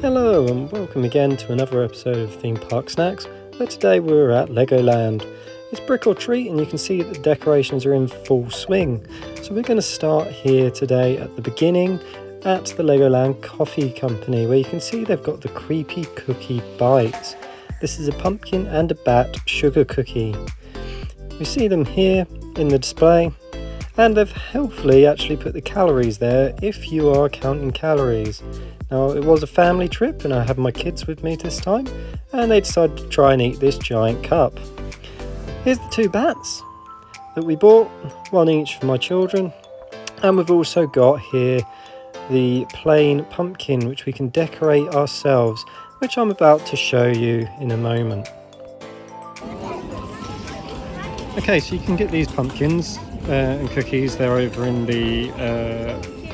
Hello and welcome again to another episode of Theme Park Snacks, where today we're at Legoland. It's brick or treat and you can see that the decorations are in full swing. So we're going to start here today at the beginning at the Legoland Coffee Company, where you can see they've got the creepy cookie bites. This is a pumpkin and a bat sugar cookie. You see them here in the display, and they've helpfully actually put the calories there if you are counting calories. Now, it was a family trip and I had my kids with me this time, and they decided to try and eat this giant cup. Here's the two bats that we bought, one each for my children, and we've also got here the plain pumpkin which we can decorate ourselves, which I'm about to show you in a moment. Okay, so you can get these pumpkins and cookies. They're over in the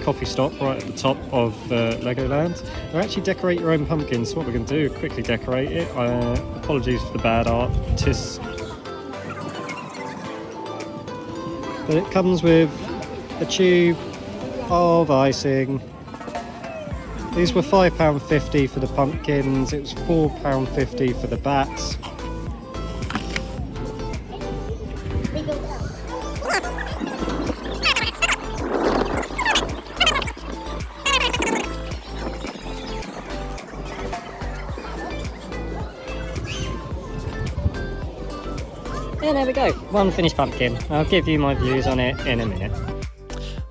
coffee stop right at the top of Legoland. You actually decorate your own pumpkins. So what we're going to do, quickly decorate it. Apologies for the bad artists. But it comes with a tube of icing. These were £5.50 for the pumpkins. It was £4.50 for the bats. And there we go, one finished pumpkin. I'll give you my views on it in a minute.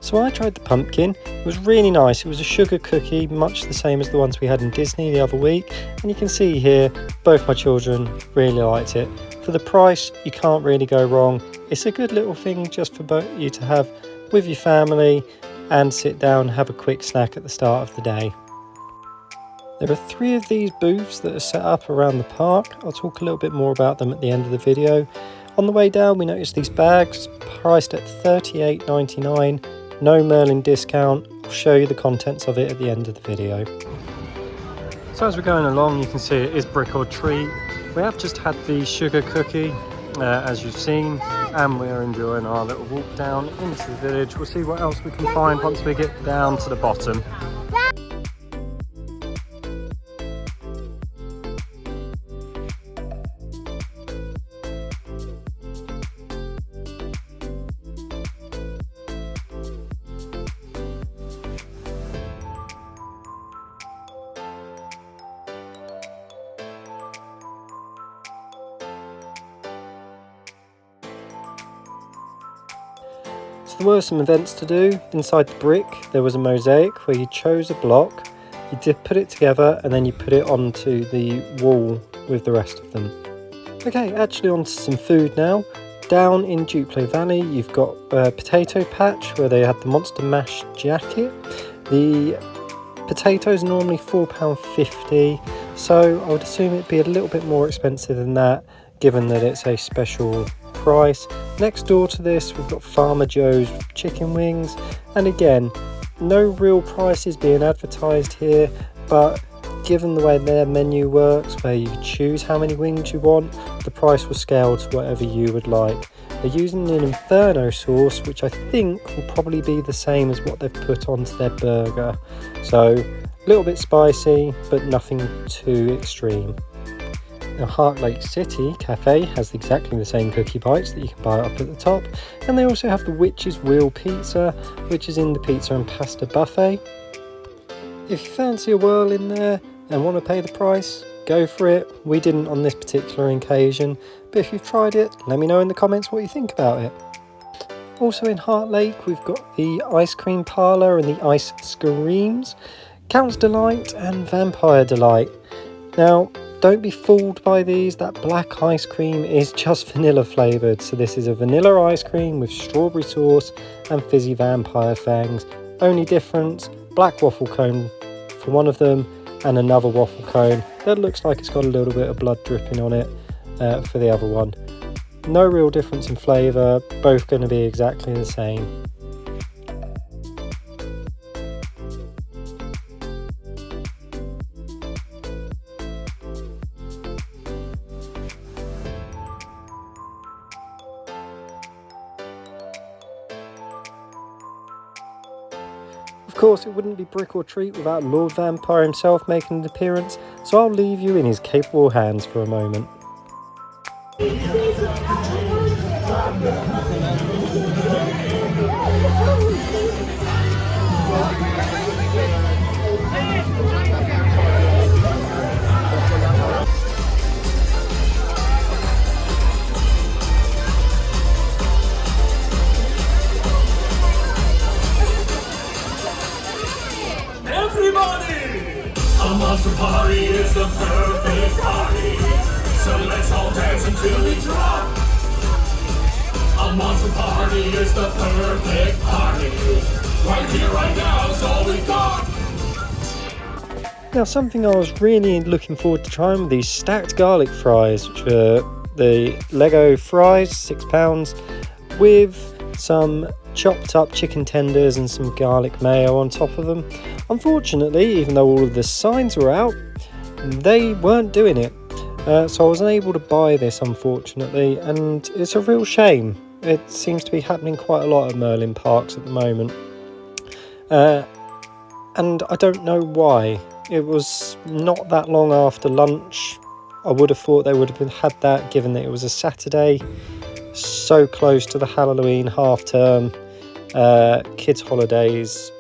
So I tried the pumpkin. It was really nice. It was a sugar cookie, much the same as the ones we had in Disney the other week. And you can see here, both my children really liked it. For the price, you can't really go wrong. It's a good little thing just for both you to have with your family and sit down and have a quick snack at the start of the day. There are 3 of these booths that are set up around the park. I'll talk a little bit more about them at the end of the video. On the way down, we noticed these bags priced at $38.99, no Merlin discount. I'll show you the contents of it at the end of the video. So as we're going along, you can see it is brick or treat. We have just had the sugar cookie, as you've seen, and we're enjoying our little walk down into the village. We'll see what else we can find once we get down to the bottom. So there were some events to do. Inside the brick there was a mosaic where you chose a block, you did put it together and then you put it onto the wall with the rest of them. Okay, actually on to some food now. Down in Duplo Valley you've got a potato patch where they had the Monster Mash jacket. The potatoes are normally £4.50, so I would assume it'd be a little bit more expensive than that given that it's a special price. Next door to this we've got Farmer Joe's chicken wings, and again no real prices being advertised here, but given the way their menu works where you choose how many wings you want, the price will scale to whatever you would like. They're using an Inferno sauce which I think will probably be the same as what they've put onto their burger, so a little bit spicy but nothing too extreme. Now Heart Lake City Cafe has exactly the same cookie bites that you can buy up at the top, and they also have the Witch's Wheel Pizza, which is in the pizza and pasta buffet. If you fancy a whirl in there and want to pay the price, go for it. We didn't on this particular occasion, but if you've tried it, let me know in the comments what you think about it. Also in Heart Lake we've got the Ice Cream Parlour and the Ice Screams, Count's Delight and Vampire Delight. Now don't be fooled by these, that black ice cream is just vanilla flavoured. So this is a vanilla ice cream with strawberry sauce and fizzy vampire fangs. Only difference, black waffle cone for one of them and another waffle cone that looks like it's got a little bit of blood dripping on it for the other one. No real difference in flavour, both going to be exactly the same. Of course, it wouldn't be Brick or Treat without Lord Vampire himself making an appearance, so I'll leave you in his capable hands for a moment. Everybody! A monster party is the perfect party. So let's all dance until we drop. A monster party is the perfect party. Right here, right now is all we got. Now, something I was really looking forward to trying were these stacked garlic fries, which are the Lego fries, £6, with some chopped up chicken tenders and some garlic mayo on top of them. Unfortunately, even though all of the signs were out, they weren't doing it. So I was unable to buy this, unfortunately, and it's a real shame. It seems to be happening quite a lot at Merlin Parks at the moment. And I don't know why. It was not that long after lunch. I would have thought they would have had that, given that it was a Saturday, so close to the Halloween half term, kids' holidays.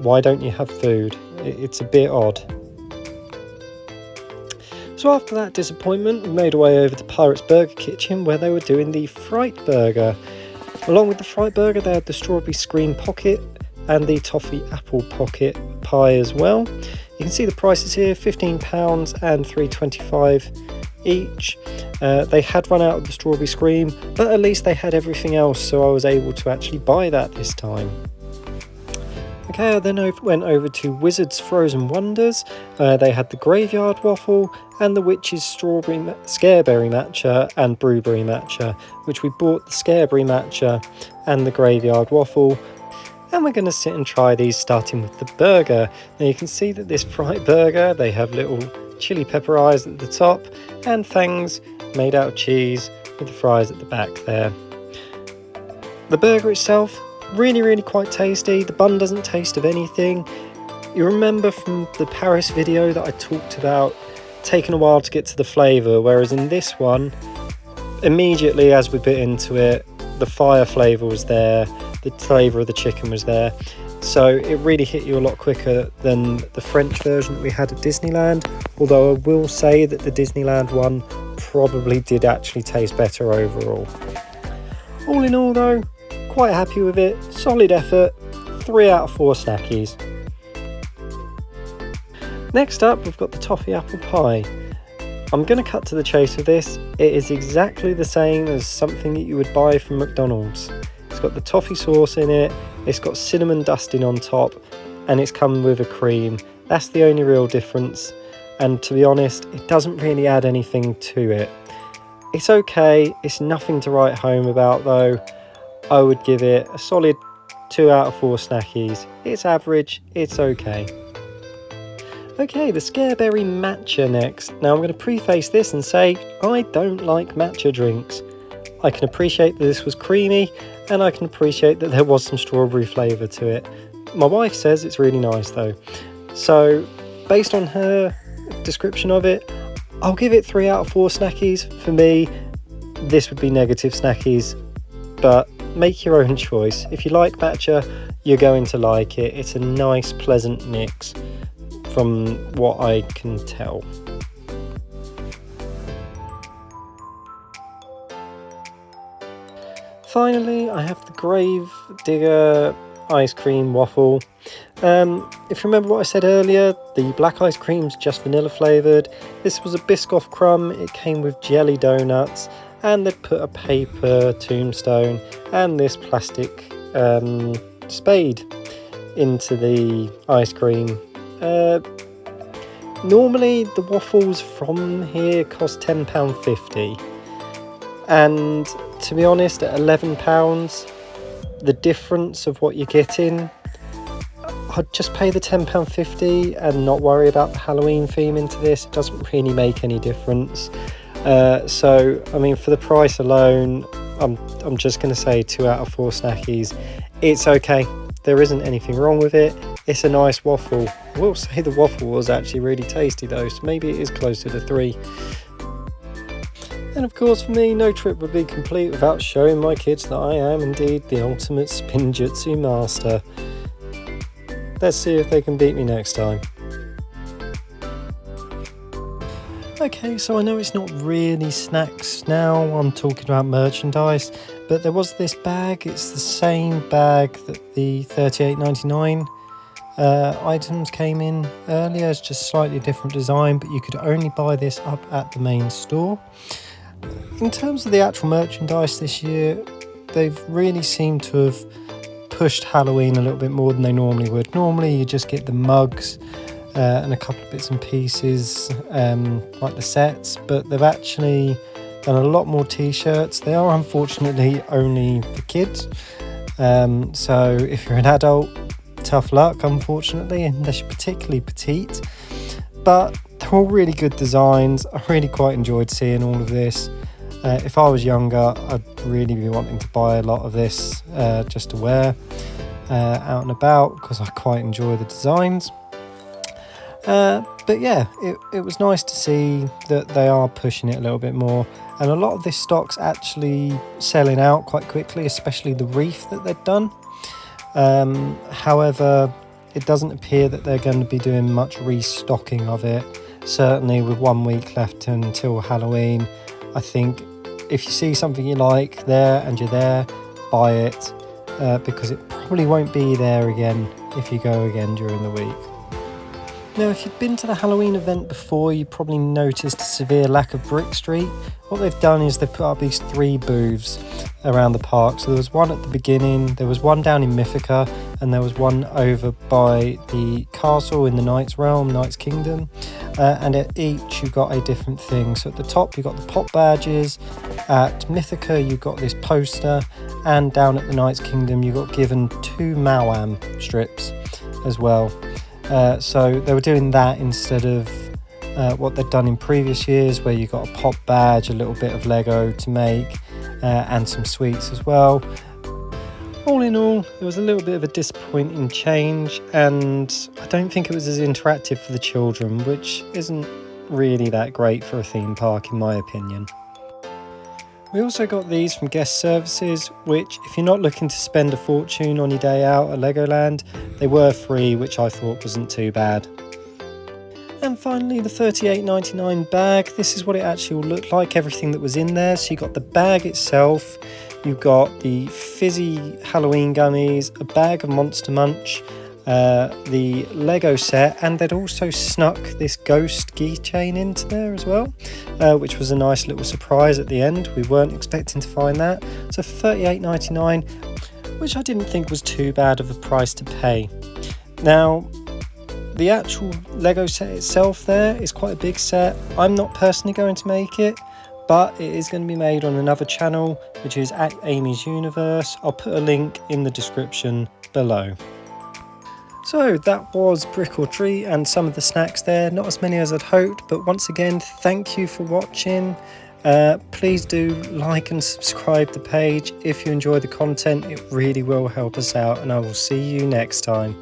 Why don't you have food? It's a bit odd. So after that disappointment, we made our way over to Pirate's Burger Kitchen, where they were doing the Fright burger. Along with the Fright burger, they had the strawberry screen pocket and the toffee apple pocket pie as well. You can see the prices here, £15 and $3.25 each. They had run out of the strawberry scream, but at least they had everything else, so I was able to actually buy that this time. Okay, I then went over to Wizard's Frozen Wonders. They had the Graveyard Waffle and the Witch's Scareberry Matcha and Brewberry Matcha, which we bought the Scareberry Matcha and the Graveyard Waffle. And we're going to sit and try these, starting with the burger. Now you can see that this Fright burger, they have little chili pepper eyes at the top and fangs made out of cheese with the fries at the back there. The burger itself, really quite tasty. The bun doesn't taste of anything. You remember from the Paris video that I talked about taking a while to get to the flavour, whereas in this one, immediately as we bit into it, the fire flavour was there, the flavour of the chicken was there, so it really hit you a lot quicker than the French version that we had at Disneyland, although I will say that the Disneyland one probably did actually taste better overall. All in all though, quite happy with it, solid effort, 3 out of 4 Snackies. Next up, we've got the Toffee Apple Pie. I'm going to cut to the chase with this. It is exactly the same as something that you would buy from McDonald's. It's got the toffee sauce in it, it's got cinnamon dusting on top, and it's come with a cream. That's the only real difference, and to be honest, it doesn't really add anything to it. It's okay, it's nothing to write home about though. I would give it a solid 2 out of 4 Snackies. It's average, it's okay. Okay, the Scareberry Matcha next. Now I'm going to preface this and say I don't like matcha drinks. I can appreciate that this was creamy, and I can appreciate that there was some strawberry flavour to it. My wife says it's really nice though. So based on her description of it, I'll give it 3 out of 4 Snackies. For me, this would be negative Snackies, but make your own choice. If you like matcha, you're going to like it. It's a nice, pleasant mix from what I can tell. Finally, I have the Gravedigger ice cream waffle. If you remember what I said earlier, the black ice cream's just vanilla flavoured. This was a Biscoff crumb. It came with jelly donuts, and they'd put a paper tombstone and this plastic spade into the ice cream. Normally the waffles from here cost £10.50, and to be honest, at £11, the difference of what you're getting, I'd just pay the £10.50 and not worry about the Halloween theme into this. It doesn't really make any difference. So I mean, for the price alone, I'm just going to say 2 out of 4 Snackies. It's okay. There isn't anything wrong with it. It's a nice waffle. I will say the waffle was actually really tasty though, so maybe it is closer to 3. And of course for me, no trip would be complete without showing my kids that I am indeed the ultimate spinjitzu master. Let's see if they can beat me next time. Okay, so I know it's not really snacks now, I'm talking about merchandise, but there was this bag. It's the same bag that the $38.99 items came in earlier. It's just slightly different design, but you could only buy this up at the main store. In terms of the actual merchandise this year, they've really seemed to have pushed Halloween a little bit more than they normally would. Normally you just get the mugs and a couple of bits and pieces like the sets, but they've actually done a lot more t-shirts. They are unfortunately only for kids, so if you're an adult, tough luck unfortunately, unless you're particularly petite. But they're all really good designs. I really quite enjoyed seeing all of this. If I was younger, I'd really be wanting to buy a lot of this just to wear out and about, because I quite enjoy the designs. But yeah, it was nice to see that they are pushing it a little bit more, and a lot of this stock's actually selling out quite quickly, especially the wreath that they've done. However, it doesn't appear that they're going to be doing much restocking of it. Certainly with 1 week left until Halloween, I think if you see something you like there and you're there, buy it, because it probably won't be there again if you go again during the week. Now, if you've been to the Halloween event before, you probably noticed a severe lack of Brick Street. What they've done is they've put up these 3 booths around the park. So there was one at the beginning, there was one down in Mythica, and there was one over by the castle in the Knight's Realm, Knight's Kingdom. And at each you got a different thing. So at the top you got the pop badges, at Mythica you got this poster, and down at the Knight's Kingdom you got given 2 Mawam strips as well. So they were doing that instead of what they'd done in previous years, where you got a pop badge, a little bit of Lego to make, and some sweets as well. All in all, it was a little bit of a disappointing change, and I don't think it was as interactive for the children, which isn't really that great for a theme park in my opinion. We also got these from Guest Services, which, if you're not looking to spend a fortune on your day out at Legoland, they were free, which I thought wasn't too bad. And finally, the $38.99 bag. This is what it actually will look like, everything that was in there. So you got the bag itself, you got the fizzy Halloween gummies, a bag of Monster Munch, the Lego set, and they'd also snuck this ghost keychain into there as well, which was a nice little surprise at the end. We weren't expecting to find that. So $38.99, which I didn't think was too bad of a price to pay. Now, the actual Lego set itself there is quite a big set. I'm not personally going to make it, but it is going to be made on another channel, which is at Amy's Universe. I'll put a link in the description below. So that was Brick or Treat and some of the snacks there. Not as many as I'd hoped, but once again, thank you for watching. Please do like and subscribe the page if you enjoy the content. It really will help us out, and I will see you next time.